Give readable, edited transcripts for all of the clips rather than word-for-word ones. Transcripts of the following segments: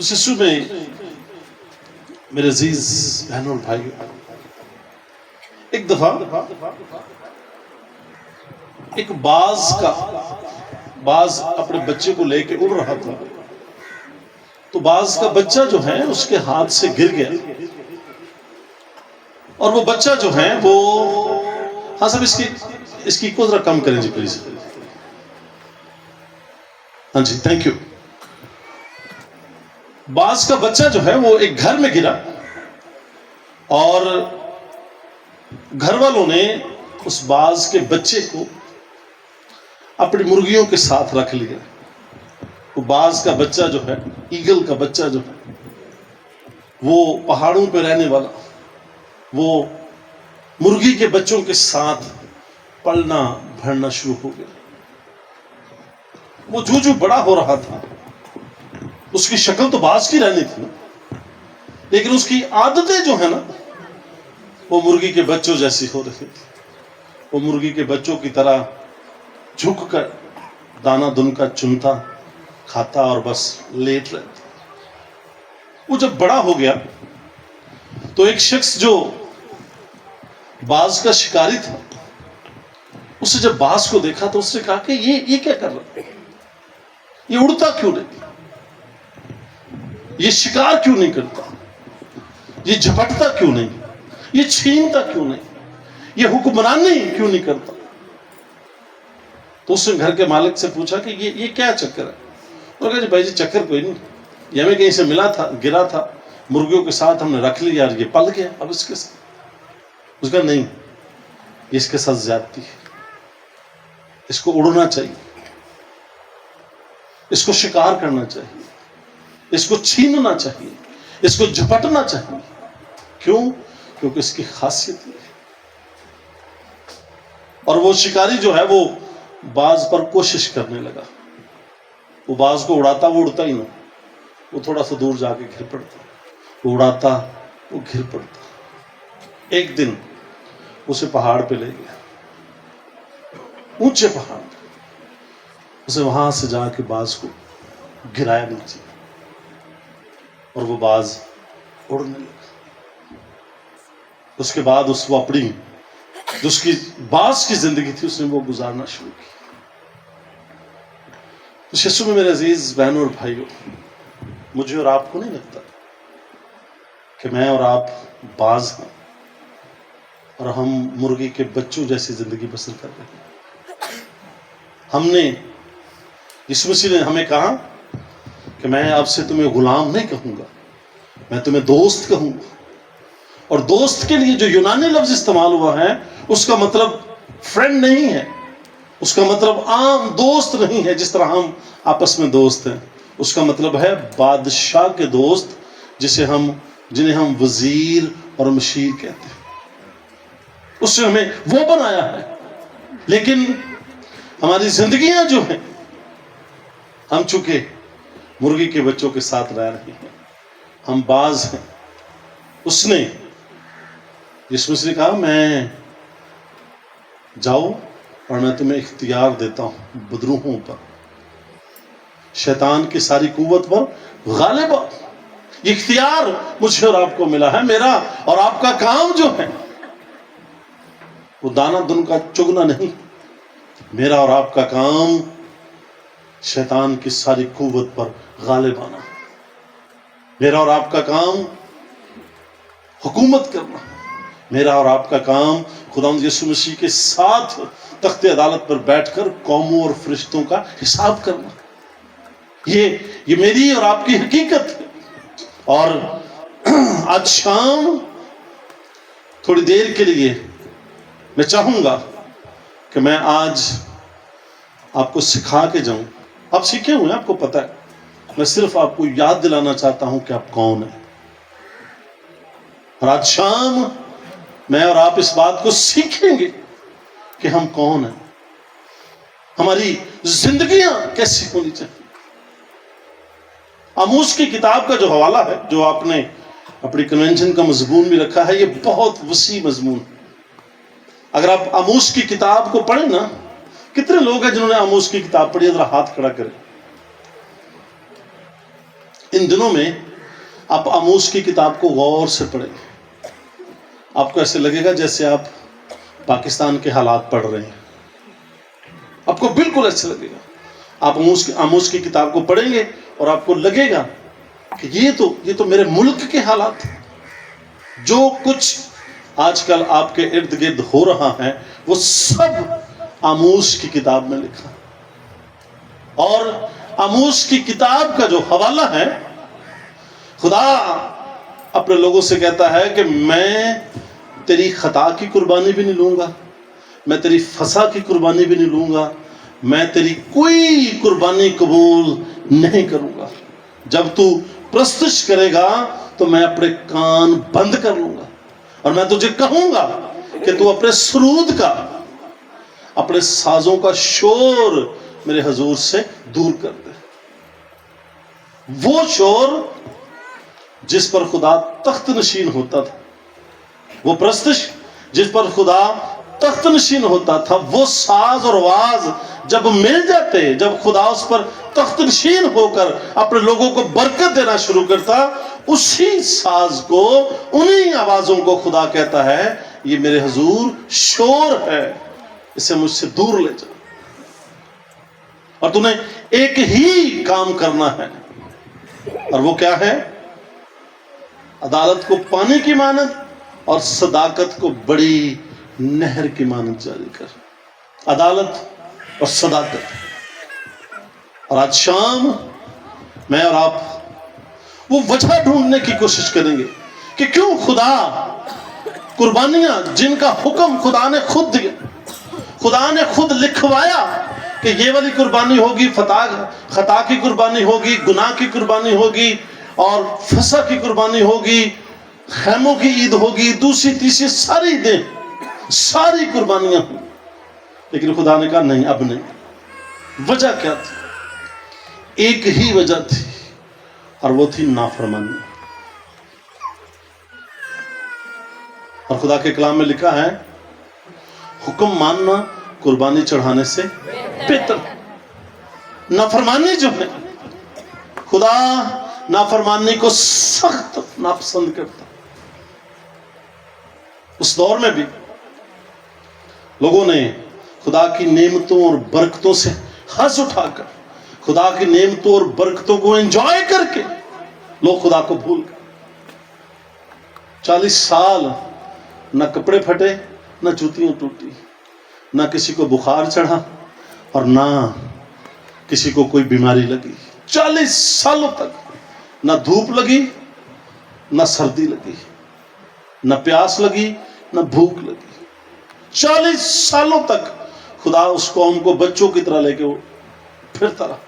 اس سلسلے میں میرے عزیز بہنوں اور بھائیوں، ایک دفعہ ایک باز اپنے بچے کو لے کے اڑ رہا تھا، تو باز کا بچہ جو ہے اس کے ہاتھ سے گر گیا، اور وہ بچہ جو ہے وہ ہاں صاحب اس کی کو ذرا کم کریں جی پلیز. ہاں جی تھینک یو. باز کا بچہ جو ہے وہ ایک گھر میں گرا، اور گھر والوں نے اس باز کے بچے کو اپنی مرغیوں کے ساتھ رکھ لیا. وہ باز کا بچہ جو ہے، ایگل کا بچہ جو ہے، وہ پہاڑوں پہ رہنے والا، وہ مرغی کے بچوں کے ساتھ پلنا بھرنا شروع ہو گیا. وہ جو بڑا ہو رہا تھا، اس کی شکل تو باز کی رہنی تھی، لیکن اس کی عادتیں جو ہے نا وہ مرغی کے بچوں جیسی ہو رہی تھی. وہ مرغی کے بچوں کی طرح جھک کر دانا دن کا چنتا کھاتا اور بس لیٹ رہتا. وہ جب بڑا ہو گیا تو ایک شخص جو باز کا شکاری تھا، اسے جب باز کو دیکھا تو اس نے کہا کہ یہ کیا کر رہا ہے، یہ اڑتا کیوں نہیں، یہ شکار کیوں نہیں کرتا، یہ جھپٹتا کیوں نہیں، یہ چھینتا کیوں نہیں، یہ حکمرانی کیوں نہیں کرتا. تو اس نے گھر کے مالک سے پوچھا کہ یہ کیا چکر ہے. انہوں نے کہا جی بھائی جی چکر کوئی نہیں، یہ ہمیں کہیں سے ملا تھا، گرا تھا، مرغیوں کے ساتھ ہم نے رکھ لیا اور یہ پل گیا اب اس کے ساتھ. اس کا نہیں، اس کے ساتھ زیادتی ہے، اس کو اڑنا چاہیے، اس کو شکار کرنا چاہیے، اس کو چھیننا چاہیے، اس کو جھپٹنا چاہیے. کیوں؟ کیونکہ اس کی خاصیت ہے. اور وہ شکاری جو ہے وہ باز پر کوشش کرنے لگا. وہ باز کو اڑاتا، وہ اڑتا ہی نہ، وہ تھوڑا سا دور جا کے گر پڑتا. وہ اڑاتا، وہ گر پڑتا. ایک دن اسے پہاڑ پہ لے گیا، اونچے پہاڑ پہ. اسے وہاں سے جا کے باز کو گرایا نیچے، اور وہ باز اڑنے لگا. اس کے بعد اس کو اپنی جو اس کی باز کی زندگی تھی اس نے وہ گزارنا شروع کی. تو یسوع میں میرے عزیز بہنوں اور بھائیوں، مجھے اور آپ کو نہیں لگتا کہ میں اور آپ باز ہیں اور ہم مرغی کے بچوں جیسی زندگی بسر کر رہے ہیں. ہم نے یسوع مسیح نے ہمیں کہا کہ میں اب سے تمہیں غلام نہیں کہوں گا، میں تمہیں دوست کہوں گا. اور دوست کے لیے جو یونانی لفظ استعمال ہوا ہے اس کا مطلب فرینڈ نہیں ہے، اس کا مطلب عام دوست نہیں ہے جس طرح ہم آپس میں دوست ہیں. اس کا مطلب ہے بادشاہ کے دوست، جنہیں ہم وزیر اور مشیر کہتے ہیں. اس نے ہمیں وہ بنایا ہے. لیکن ہماری زندگیاں جو ہیں، ہم چونکہ مرغی کے بچوں کے ساتھ رہ رہے ہیں، ہم باز ہیں. اس نے نے کہا میں جاؤ اور میں تمہیں اختیار دیتا ہوں بدروحوں پر، شیطان کی ساری قوت پر غالب. یہ اختیار مجھے اور آپ کو ملا ہے. میرا اور آپ کا کام جو ہے وہ دانا دن کا چگنا نہیں. میرا اور آپ کا کام شیطان کی ساری قوت پر غالب آنا. میرا اور آپ کا کام حکومت کرنا. میرا اور آپ کا کام خداوند یسوع مسیح کے ساتھ تخت عدالت پر بیٹھ کر قوموں اور فرشتوں کا حساب کرنا. یہ میری اور آپ کی حقیقت ہے. اور آج شام تھوڑی دیر کے لیے میں چاہوں گا کہ میں آج آپ کو سکھا کے جاؤں. آپ سیکھے ہوئے ہیں، آپ کو پتہ ہے. میں صرف آپ کو یاد دلانا چاہتا ہوں کہ آپ کون ہیں. اور آج شام میں اور آپ اس بات کو سیکھیں گے کہ ہم کون ہیں، ہماری زندگیاں کیسی ہونی چاہیے. آموس کی کتاب کا جو حوالہ ہے، جو آپ نے اپنی کنونشن کا مضمون بھی رکھا ہے، یہ بہت وسیع مضمون ہے. اگر آپ آموس کی کتاب کو پڑھیں نا، کتنے لوگ ہیں جنہوں نے آموس کی کتاب پڑھی؟ ذرا ہاتھ کھڑا کریں. ان دنوں میں آپ آموز کی کتاب کو غور سے پڑھیں، آپ کو ایسے لگے گا جیسے آپ پاکستان کے حالات پڑھ رہے ہیں، آپ کو بالکل ایسے لگے گا۔ آپ آموز کی کتاب کو پڑھیں گے اور آپ کو لگے گا کہ یہ تو میرے ملک کے حالات ہیں۔ جو کچھ آج کل آپ کے ارد گرد ہو رہا ہے وہ سب آموز کی کتاب میں لکھا، اور آموز کی کتاب کا جو حوالہ ہے، خدا اپنے لوگوں سے کہتا ہے کہ میں تیری خطا کی قربانی بھی نہیں لوں گا، میں تیری فسا کی قربانی بھی نہیں لوں گا، میں تیری کوئی قربانی قبول نہیں کروں گا۔ جب تو پرستش کرے گا تو میں اپنے کان بند کر لوں گا، اور میں تجھے کہوں گا کہ تو اپنے سرود کا، اپنے سازوں کا شور میرے حضور سے دور کر دے۔ وہ شور جس پر خدا تخت نشین ہوتا تھا، وہ پرستش جس پر خدا تخت نشین ہوتا تھا، وہ ساز اور آواز جب مل جاتے، جب خدا اس پر تخت نشین ہو کر اپنے لوگوں کو برکت دینا شروع کرتا، اسی ساز کو، انہی آوازوں کو خدا کہتا ہے یہ میرے حضور شور ہے، اسے مجھ سے دور لے جا۔ اور تمہیں ایک ہی کام کرنا ہے، اور وہ کیا ہے؟ عدالت کو پانی کی مانند اور صداقت کو بڑی نہر کی مانند جاری کر۔ عدالت اور صداقت۔ اور آج شام میں اور آپ وہ وجہ ڈھونڈنے کی کوشش کریں گے کہ کیوں خدا قربانیاں جن کا حکم خدا نے خود دیا، خدا نے خود لکھوایا کہ یہ والی قربانی ہوگی، خطا کی قربانی ہوگی، گناہ کی قربانی ہوگی، اور فسا کی قربانی ہوگی، خیموں کی عید ہوگی، دوسری تیسری ساری عیدیں، ساری قربانیاں ہوں، لیکن خدا نے کہا نہیں، اب نہیں۔ وجہ کیا تھی؟ ایک ہی وجہ تھی، اور وہ تھی نافرمانی۔ اور خدا کے کلام میں لکھا ہے حکم ماننا قربانی چڑھانے سے بہتر۔ نافرمانی جو ہے، خدا نافرمانی کو سخت ناپسند کرتا۔ اس دور میں بھی لوگوں نے خدا کی نعمتوں اور برکتوں سے حظ اٹھا کر، خدا کی نعمتوں اور برکتوں کو انجوائے کر کے لوگ خدا کو بھول گئے۔ 40 سال نہ کپڑے پھٹے، نہ جوتیاں ٹوٹی، نہ کسی کو بخار چڑھا، اور نہ کسی کو کوئی بیماری لگی۔ 40 سالوں تک نہ دھوپ لگی، نہ سردی لگی، نہ پیاس لگی، نہ بھوک لگی۔ 40 سالوں تک خدا اس قوم کو بچوں کی طرح لے کے وہ پھرتا رہا۔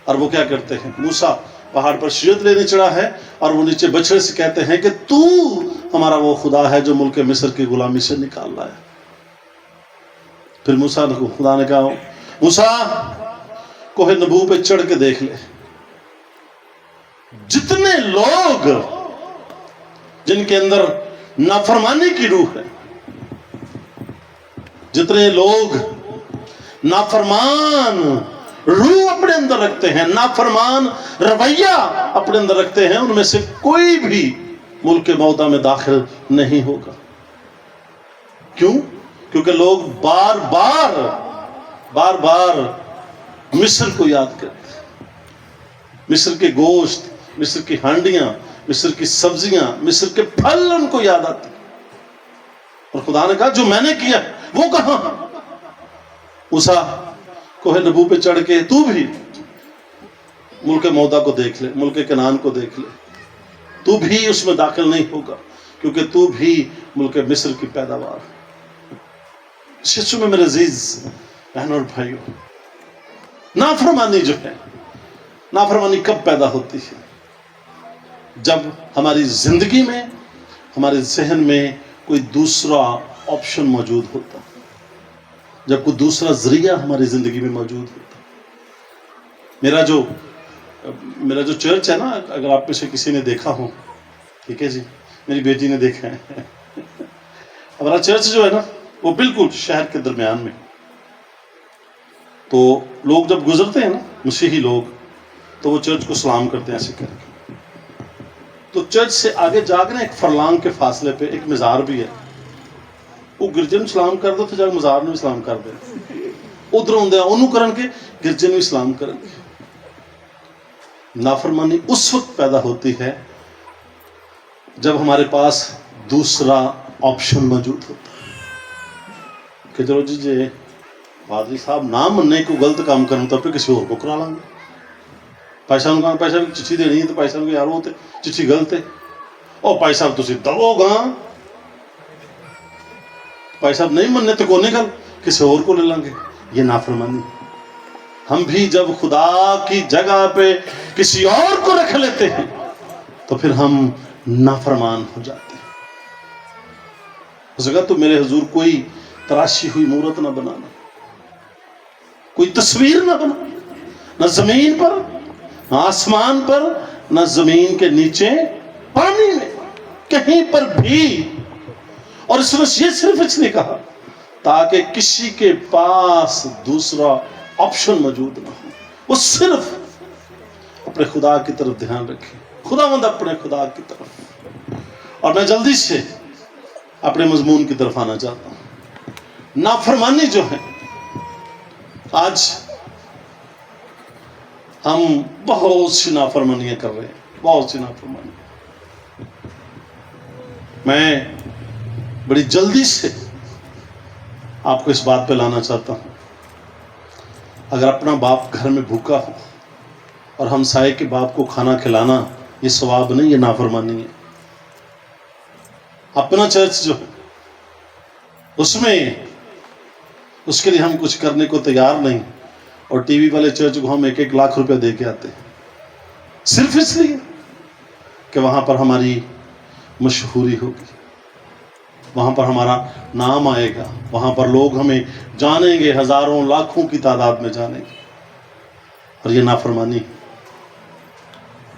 اور وہ کیا کرتے ہیں؟ موسیٰ پہاڑ پر شریعت لینے چڑھا ہے، اور وہ نیچے بچڑے سے کہتے ہیں کہ تو ہمارا وہ خدا ہے جو ملک مصر کی غلامی سے نکال رہا ہے۔ پھر موسیٰ کو خدا نے کہا موسیٰ کوہ نبو پہ چڑھ کے دیکھ لے، جتنے لوگ جن کے اندر نافرمانی کی روح ہے، جتنے لوگ نافرمان روح اپنے اندر رکھتے ہیں، نافرمان رویہ اپنے اندر رکھتے ہیں، ان میں سے کوئی بھی ملک موعودہ میں داخل نہیں ہوگا۔ کیوں؟ کیونکہ لوگ بار بار مصر کو یاد کرتے ہیں، مصر کے گوشت، مصر کی ہانڈیاں، مصر کی سبزیاں، مصر کے پھل ان کو یاد آتے ہیں۔ اور خدا نے کہا جو میں نے کیا وہ کہاں؟ موسیٰ کوہ نبو پہ چڑھ کے تو بھی ملک موعودہ کو دیکھ لے، ملک کنعان کو دیکھ لے، تو بھی اس میں داخل نہیں ہوگا، کیونکہ تو بھی ملک مصر کی پیداوار ہے۔ یسوع میں میرے عزیز بہنوں اور بھائیوں، نافرمانی جو ہے، نافرمانی کب پیدا ہوتی ہے؟ جب ہماری زندگی میں، ہمارے ذہن میں کوئی دوسرا آپشن موجود ہوتا، جب کوئی دوسرا ذریعہ ہماری زندگی میں موجود ہوتا۔ میرا جو چرچ ہے نا، اگر آپ میں سے کسی نے دیکھا ہو، ٹھیک ہے جی، میری بیٹی نے دیکھا ہے، ہمارا چرچ جو ہے نا وہ بالکل شہر کے درمیان میں، تو لوگ جب گزرتے ہیں نا، مسیحی لوگ تو وہ چرچ کو سلام کرتے ہیں ایسے کر کے. تو چرچ سے آگے جا کے نا ایک فرلانگ کے فاصلے پہ ایک مزار بھی ہے. وہ گرجے نوں سلام کر دو تو جا کے مزار نوں سلام کر دے. ادھر ہوندے انہوں کرن کے گرجے نوں سلام کرن کے. نافرمانی اس وقت پیدا ہوتی ہے جب ہمارے پاس دوسرا آپشن موجود ہوتا ہے کہ چلو جی پادری صاحب نہ مننے کو غلط کام کرنا تو پھر کسی اور کو کرا لیں گے. پیسہ کہاں پیسہ کی چٹھی دینی ہے تو پیسہ یار وہ چٹھی غلط ہے. او بھائی صاحب تسی دو گا بھائی صاحب نہیں مننے تو کونے گل کسی اور کو لے لیں گے. یہ نافرمانی. ہم بھی جب خدا کی جگہ پہ کسی اور کو رکھ لیتے ہیں تو پھر ہم نافرمان ہو جاتے ہیں. اس جگہ تو میرے حضور کوئی تراشی ہوئی مورت نہ بنانا, کوئی تصویر نہ بنانا, نہ زمین پر نہ آسمان پر نہ زمین کے نیچے پانی میں کہیں پر بھی. اور اس نے یہ صرف اس نے کہا تاکہ کسی کے پاس دوسرا آپشن موجود نہ ہو. وہ صرف اپنے خدا کی طرف دھیان رکھے, خداوند اپنے خدا کی طرف. اور میں جلدی سے اپنے مضمون کی طرف آنا چاہتا ہوں. نافرمانی جو ہے, آج ہم بہت سی نافرمانیاں کر رہے ہیں, بہت سی نافرمانی. میں بڑی جلدی سے آپ کو اس بات پہ لانا چاہتا ہوں. اگر اپنا باپ گھر میں بھوکا ہو اور ہمسائے کے باپ کو کھانا کھلانا یہ ثواب نہیں, یہ نافرمانی ہے. اپنا چرچ جو ہے اس میں اس کے لیے ہم کچھ کرنے کو تیار نہیں, اور ٹی وی والے چرچ کو ہم 1-1 لاکھ روپے دے کے آتے ہیں صرف اس لیے کہ وہاں پر ہماری مشہوری ہوگی, وہاں پر ہمارا نام آئے گا, وہاں پر لوگ ہمیں جانیں گے, ہزاروں لاکھوں کی تعداد میں جانیں گے. اور یہ نافرمانی.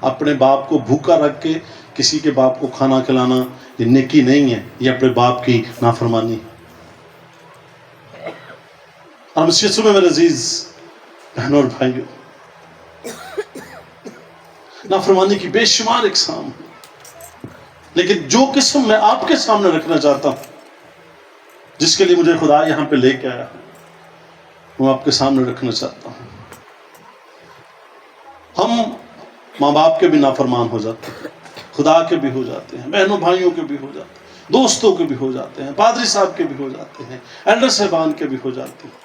اپنے باپ کو بھوکا رکھ کے کسی کے باپ کو کھانا کھلانا یہ نیکی نہیں ہے, یہ اپنے باپ کی نافرمانی. اور مسیح میں میرے عزیز بہنوں اور بھائیوں, نافرمانی کی بے شمار اقسام ہیں, لیکن جو قسم میں آپ کے سامنے رکھنا چاہتا ہوں, جس کے لیے مجھے خدا یہاں پہ لے کے آیا, وہ آپ کے سامنے رکھنا چاہتا ہوں. ہم ماں باپ کے بھی نافرمان ہو جاتے ہیں, خدا کے بھی ہو جاتے ہیں, بہنوں بھائیوں کے بھی ہو جاتے ہیں, دوستوں کے بھی ہو جاتے ہیں, پادری صاحب کے بھی ہو جاتے ہیں, ایلڈر صاحبان کے بھی ہو جاتے ہیں.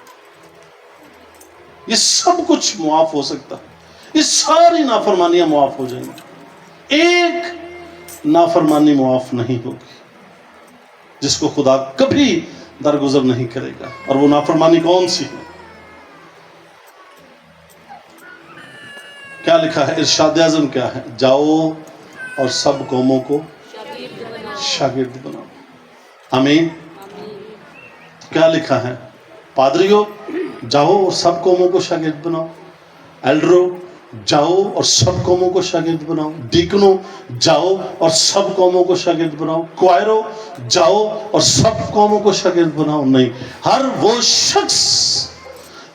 یہ سب کچھ معاف ہو سکتا ہے, یہ ساری نافرمانیاں معاف ہو جائیں گی. ایک نافرمانی معاف نہیں ہوگی جس کو خدا کبھی درگزر نہیں کرے گا. اور وہ نافرمانی کون سی ہے؟ کیا لکھا ہے؟ ارشاد اعظم کیا ہے؟ جاؤ اور سب قوموں کو شاگرد بناؤ. آمین. کیا لکھا ہے؟ پادریوں جاؤ اور سب قوموں کو شاگرد بناؤ. ایلڈروں جاؤ اور سب قوموں کو شاگرد بناؤ. ڈیکنوں جاؤ اور سب قوموں کو شاگرد بناؤ. کوائروں جاؤ اور سب قوموں کو شاگرد بناؤ. نہیں, ہر وہ شخص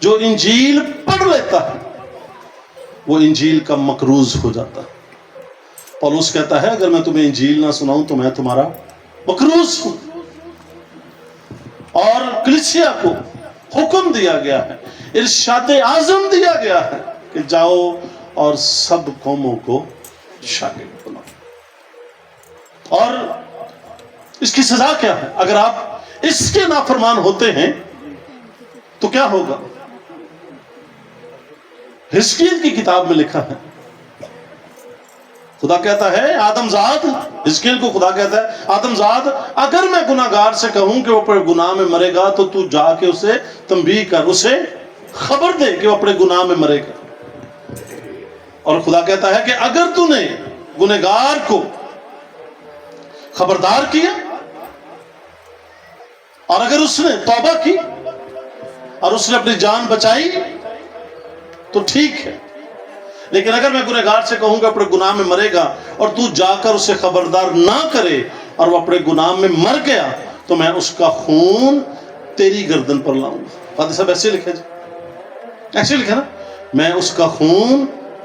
جو انجیل پڑھ لیتا ہے وہ انجیل کا مکروز ہو جاتا ہے. پولس کہتا ہے اگر میں تمہیں انجیل نہ سناؤں تو میں تمہارا مکروز ہوں. اور کلیسیا کو حکم دیا گیا ہے, ارشاد اعظم دیا گیا ہے کہ جاؤ اور سب قوموں کو شاگرد بناؤ. اور اس کی سزا کیا ہے؟ اگر آپ اس کے نافرمان ہوتے ہیں تو کیا ہوگا؟ حزقیل کی کتاب میں لکھا ہے, خدا کہتا ہے آدم زاد, حزقیل کو خدا کہتا ہے آدم زاد اگر میں گناہگار سے کہوں کہ وہ اپنے گناہ میں مرے گا تو تو جا کے اسے تنبیہ کر, اسے خبر دے کہ وہ اپنے گناہ میں مرے گا. اور خدا کہتا ہے کہ اگر تو نے گنہگار کو خبردار کیا اور اگر اس نے توبہ کی اور اس نے اپنی جان بچائی تو ٹھیک ہے, لیکن اگر میں گنہگار سے کہوں کہ اپنے گناہ میں مرے گا اور تو جا کر اسے خبردار نہ کرے اور وہ اپنے گناہ میں مر گیا تو میں اس کا خون تیری گردن پر لاؤں گا. فادر صاحب ایسے لکھا جی, ایسے لکھا نا, میں اس کا خون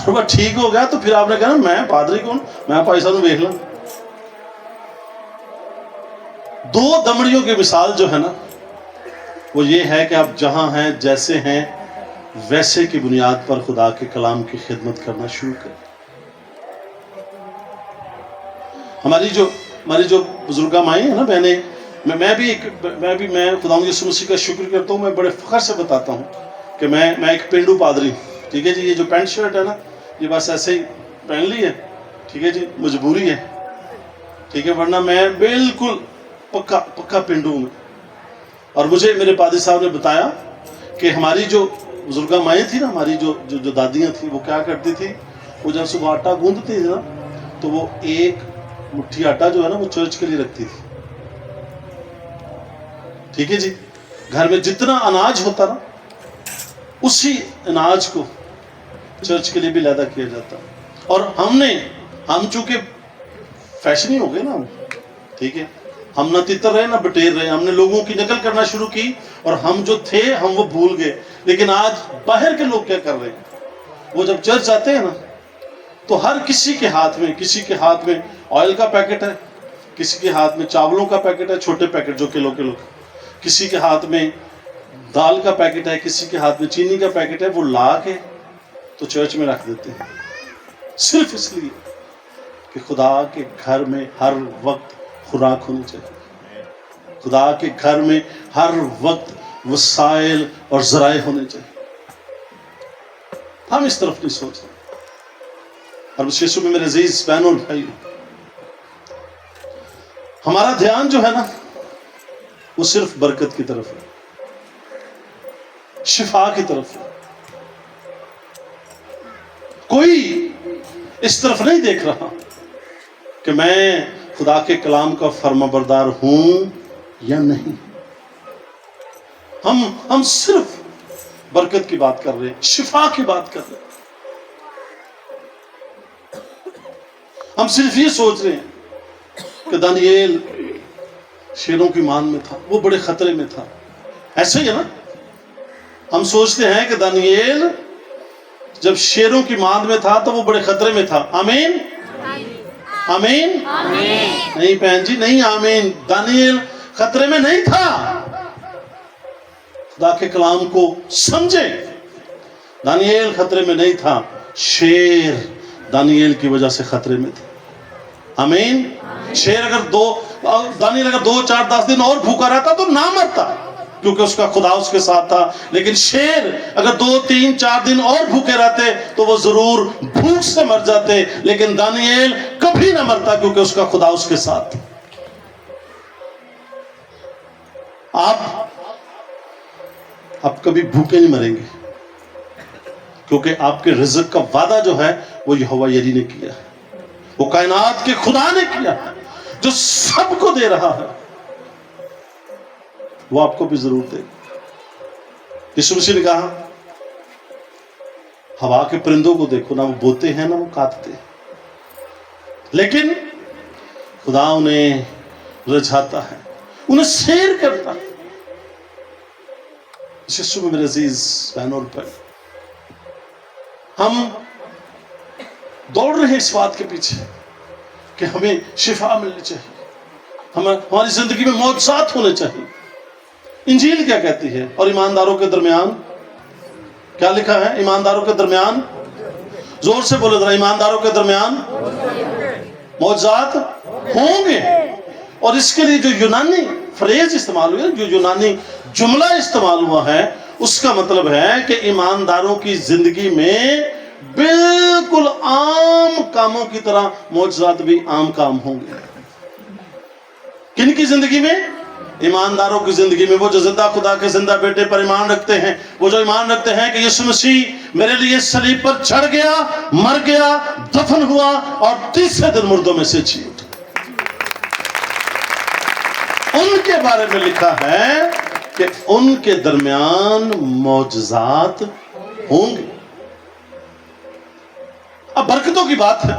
اور وہ ٹھیک ہو گیا تو پھر آپ نے کہا میں پادری کون, میں پیسہ نو دیکھ لوں. دو دمڑیوں کی مثال جو ہے نا وہ یہ ہے کہ آپ جہاں ہیں جیسے ہیں ویسے کی بنیاد پر خدا کے کلام کی خدمت کرنا شروع کریں. ہماری جو بزرگاں مائیں ہیں نا بہنیں, میں خدا یسوع مسیح کا شکر کرتا ہوں. میں بڑے فخر سے بتاتا ہوں کہ میں ایک پینڈو پادری ہوں. ٹھیک ہے جی, یہ جو پینٹ شرٹ ہے نا یہ بس ایسے ہی پہن لی ہے. ٹھیک ہے جی, مجبوری ہے. ٹھیک ہے, ورنہ میں بالکل پکا پینڈو ہوں. اور مجھے میرے پادری صاحب نے بتایا کہ ہماری جو بزرگاں مائیں تھی نا, ہماری جو دادیاں تھیں, وہ کیا کرتی تھی, وہ جب صبح آٹا گوندتی تھی نا تو وہ ایک مٹھی آٹا جو ہے نا وہ چرچ کے لیے رکھتی تھی. ٹھیک ہے جی, گھر میں جتنا اناج ہوتا نا اسی اناج کو چرچ کے لیے بھی لیدا کیا جاتا. اور ہم چونکہ فیشنی ہو گئے نا ہم, ٹھیک ہے, ہم نہ تتر رہے نہ بٹیر رہے, ہم نے لوگوں کی نقل کرنا شروع کی اور ہم جو تھے ہم وہ بھول گئے. لیکن آج باہر کے لوگ کیا کر رہے ہیں, وہ جب چرچ آتے ہیں نا تو ہر کسی کے ہاتھ میں آئل کا پیکٹ ہے, کسی کے ہاتھ میں چاولوں کا پیکٹ ہے, چھوٹے پیکٹ جو کلو کسی کے ہاتھ میں دال کا پیکٹ ہے, کسی کے ہاتھ میں چینی کا پیکٹ ہے. وہ لا کے تو چرچ میں رکھ دیتے ہیں صرف اس لیے کہ خدا کے گھر میں ہر وقت خوراک ہونی چاہیے. خدا کے گھر میں ہر وقت وسائل اور ذرائع ہونے چاہیے. ہم اس طرف نہیں سوچ رہے. اور اس یسوع میں میرے عزیز بہنوں اور بھائیوں, ہمارا دھیان جو ہے نا وہ صرف برکت کی طرف ہے, شفا کی طرف ہے. کوئی اس طرف نہیں دیکھ رہا کہ میں خدا کے کلام کا فرما بردار ہوں یا نہیں. ہم صرف برکت کی بات کر رہے ہیں, شفا کی بات کر رہے ہیں. ہم صرف یہ سوچ رہے ہیں کہ دانییل شیروں کی مان میں تھا, وہ بڑے خطرے میں تھا. ایسے ہی ہے نا, ہم سوچتے ہیں کہ دانییل جب شیروں کی مان میں تھا تو وہ بڑے خطرے میں تھا. آمین آمین نہیں بہن جی, نہیں آمین. دانییل خطرے میں نہیں تھا. خدا کے کلام کو سمجھے, دانییل خطرے میں نہیں تھا, شیر دانییل کی وجہ سے خطرے میں تھا. آمین. شیر دانییل اگر 2 4 10 دن اور بھوکا رہتا تو نہ مرتا کیونکہ اس کا خدا اس کے ساتھ تھا. لیکن شیر اگر 2 3 4 دن اور بھوکے رہتے تو وہ ضرور بھوک سے مر جاتے, لیکن دانییل کبھی نہ مرتا کیونکہ اس کا خدا اس کے ساتھ. آپ کبھی بھوکے نہیں مریں گے کیونکہ آپ کے رزق کا وعدہ جو ہے وہ یہوہ یری نے کیا, وہ کائنات کے خدا نے کیا, جو سب کو دے رہا ہے وہ آپ کو بھی ضرور دے. یسوع مسیح نے کہا ہوا کے پرندوں کو دیکھو, نہ وہ بوتے ہیں نہ وہ کاٹتے, لیکن خدا انہیں رجھاتا ہے, انہیں سیر کرتا ہے. یسوع میں میرے عزیز بہنوں اور بھائی, ہم دوڑ رہے ہیں اس بات کے پیچھے کہ ہمیں شفا ملنی چاہیے, ہماری زندگی میں معجزات ہونے چاہیے. انجیل کیا کہتی ہے؟ اور ایمانداروں کے درمیان کیا لکھا ہے؟ ایمانداروں کے درمیان, زور سے بولے ذرا, ایمانداروں کے درمیان معجزات ہوں گے. اور اس کے لیے جو یونانی فریز استعمال ہوئی ہے, جو یونانی جملہ استعمال ہوا ہے, اس کا مطلب ہے کہ ایمانداروں کی زندگی میں بالکل عام کاموں کی طرح معجزات بھی عام کام ہوں گے. کن کی زندگی میں؟ ایمانداروں کی زندگی میں. وہ جو زندہ خدا کے زندہ بیٹے پر ایمان رکھتے ہیں, وہ جو ایمان رکھتے ہیں کہ یسوع مسیح میرے لیے صلیب پر چڑھ گیا, مر گیا, دفن ہوا اور تیسرے دن مردوں میں سے جی اٹھا. ان کے بارے میں لکھا ہے کہ ان کے درمیان معجزات ہوں گے. اب برکتوں کی بات ہے,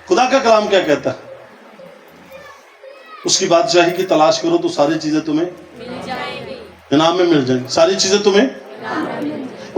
خدا کا کلام کیا کہتا ہے؟ اس کی بادشاہی کی تلاش کرو تو ساری چیزیں تمہیں انعام میں مل جائیں گی. ساری چیزیں تمہیں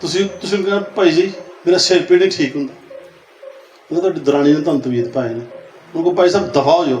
ਤੁਸੀਂ ਕਹਿੰਦੇ ਭਾਈ ਜੀ ਮੇਰਾ ਸਿਰ ਪੀੜ ਨਹੀਂ ਠੀਕ ਹੁੰਦਾ, ਉਹ ਤੁਹਾਡੀ ਦਰਾਣੀ ਨੇ ਤੁਹਾਨੂੰ ਤਵੀਤ ਪਾਏ ਨੇ, ਉਹਨਾਂ ਕੋ ਭਾਈ ਸਾਹਿਬ ਦਫਾ ਹੋ ਜਾਓ।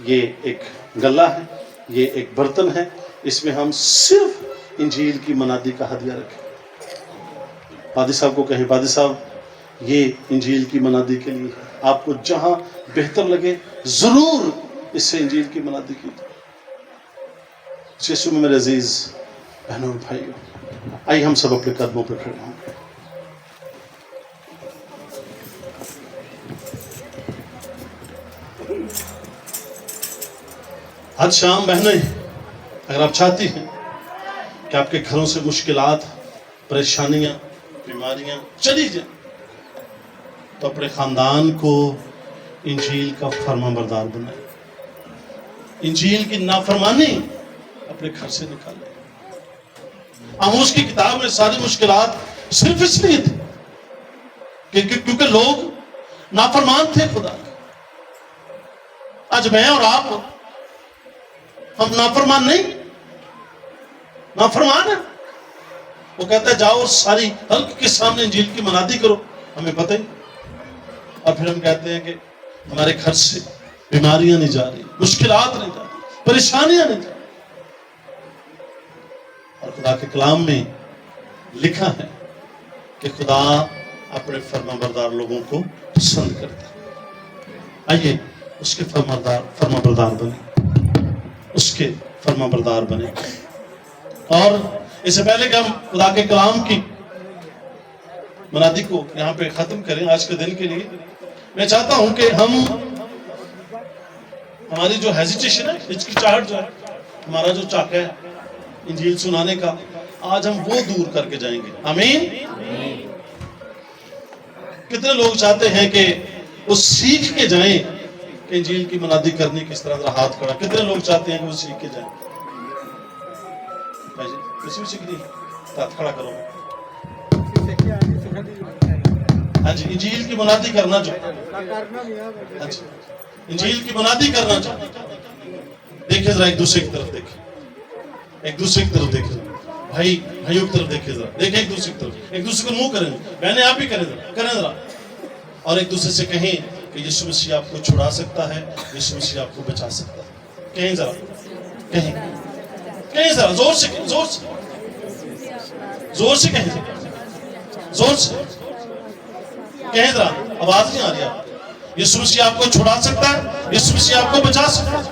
یہ ایک گلہ ہے، یہ ایک برتن ہے، اس میں ہم صرف انجیل کی منادی کا ہدیہ رکھیں. پادری صاحب کو کہیں پادری صاحب یہ انجیل کی منادی کے لیے آپ کو جہاں بہتر لگے ضرور اس سے انجیل کی منادی کیجیے. یسوع میں میرے عزیز بہنوں اور بھائیوں، آئیے ہم سب اپنے قدموں پہ کھڑے ہوں. آج شام بہنیں، اگر آپ چاہتی ہیں کہ آپ کے گھروں سے مشکلات، پریشانیاں، بیماریاں چلی جائیں، تو اپنے خاندان کو انجیل کا فرما بردار بنائیں. انجیل کی نافرمانی اپنے گھر سے نکالیں. آموز کی کتاب میں ساری مشکلات صرف اس لیے تھی کیونکہ لوگ نافرمان تھے خدا کے. آج میں اور آپ ہم نافرمان نہیں، نافرمان ہیں. وہ کہتا ہے جاؤ اور ساری خلق کے سامنے انجیل کی منادی کرو، ہمیں پتہ ہی. اور پھر ہم کہتے ہیں کہ ہمارے گھر سے بیماریاں نہیں جا رہی، مشکلات نہیں جا رہی، پریشانیاں نہیں جا رہی. اور خدا کے کلام میں لکھا ہے کہ خدا اپنے فرما بردار لوگوں کو پسند کرتا ہے. آئیے اس کے فرما بردار بنے، اس کے فرما بردار بنے. اور اس سے پہلے کہ ہم خدا کے کلام کی منادی کو یہاں پہ ختم کریں آج کے دن کے لیے، میں چاہتا ہوں کہ ہماری جو ہیزیٹیشن ہے، ہچکچاہٹ جو ہے، ہمارا جو چاقہ ہے انجیل سنانے کا، آج ہم وہ دور کر کے جائیں گے. آمین. کتنے لوگ چاہتے ہیں کہ وہ سیکھ کے جائیں کہ انجیل کی منادی کرنی کس طرح؟ ذرا ہاتھ کھڑا. کتنے لوگ چاہتے ہیں کہ وہ سیکھ کے جائیں؟ کسی بھی سیکھ نہیں، ہاتھ کھڑا کرو. ہاں جی، انجیل کی منادی کرنا جو، ہاں جی انجیل کی منادی کرنا جو. دیکھیں ذرا ایک دوسرے کی طرف، دیکھیں ایک دوسرے کی طرف، دیکھیں بھائیوں کی طرف دیکھیں ذرا، دیکھیں ایک دوسرے کی طرف، ایک دوسرے کو منہ کریں. بہنیں آپ بھی کریں ذرا، اور ایک دوسرے سے کہیں کہ یسوع مسیح آپ کو چھڑا سکتا ہے، یسوع مسیح آپ کو بچا سکتا ہے. کہیں ذرا، کہیں ذرا زور سے کہیں، زور سے کہیں، زور سے کہیں ذرا. آواز نہیں آ رہی آپ. یسوع مسیح آپ کو چھڑا سکتا ہے، یسوع مسیح آپ کو بچا سکتا ہے.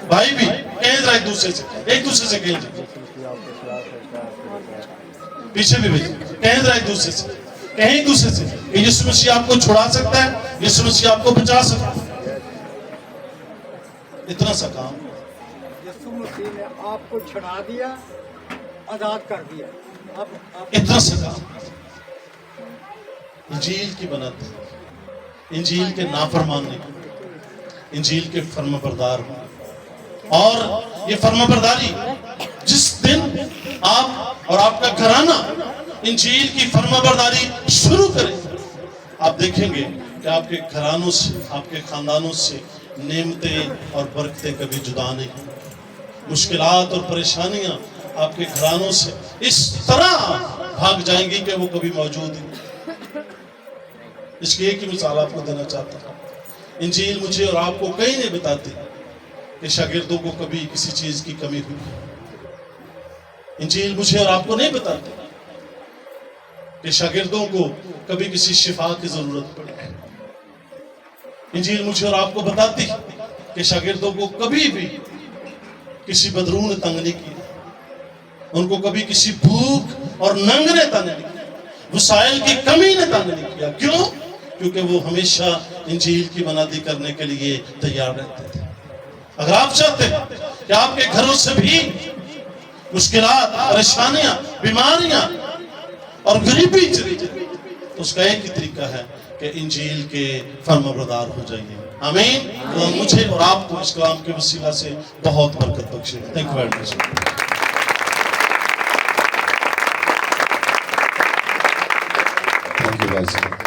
بھائی بھی کہیں ذرا ایک دوسرے سے کہیں. پیچھے بھی کہیں ذرا ایک دوسرے سے کہ یسوع مسیح آپ کو چھڑا سکتا ہے، یسوع مسیح آپ کو بچا سکتا ہے. اتنا سا کام. یسوع مسیح نے آپ کو چھڑا دیا، آزاد کر دیا. اتنا سا کام. انجیل کی بنت، انجیل کے نافرمان نہیں، انجیل کے فرما بردار ہوں. اور یہ فرما برداری جس دن آپ اور آپ کا گھرانہ انجیل کی فرما برداری شروع کریں، آپ دیکھیں گے کہ آپ کے گھرانوں سے، آپ کے خاندانوں سے نعمتیں اور برکتیں کبھی جدا نہیں. مشکلات اور پریشانیاں آپ کے گھرانوں سے اس طرح بھاگ جائیں گی کہ وہ کبھی موجود ہی نہیں. اس کی ایک ہی مثال آپ کو دینا چاہتا ہوں. انجیل مجھے اور آپ کو کہیں نہیں بتاتی کہ شاگردوں کو کبھی کسی چیز کی کمی ہوئی. انجیل مجھے اور آپ کو نہیں بتاتی کہ شاگردوں کو کبھی کسی شفا کی ضرورت پڑی. انجیل مجھے اور آپ کو بتاتی کہ شاگردوں کو کبھی بھی کسی بدرو نے تنگ نہیں کیا، ان کو کبھی کسی بھوک اور ننگ نے تنگ نہیں کیا، وسائل کی کمی نے تنگ نہیں کیا. کیوں؟ کیونکہ وہ ہمیشہ انجیل کی منادی کرنے کے لیے تیار رہتے تھے. اگر آپ چاہتے ہیں کہ آپ کے گھروں سے بھی مشکلات، پریشانیاں، بیماریاں اور غریبی چلی جائے، تو اس کا ایک ہی طریقہ ہے کہ انجیل کے فرما بردار ہو جائیے. آمین. مجھے اور آپ کو اس کلام کے وسیلہ سے بہت برکت بخشے. Thank you very much. Thank you بھائی صاحب.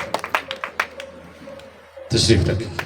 تشریف رکھیں.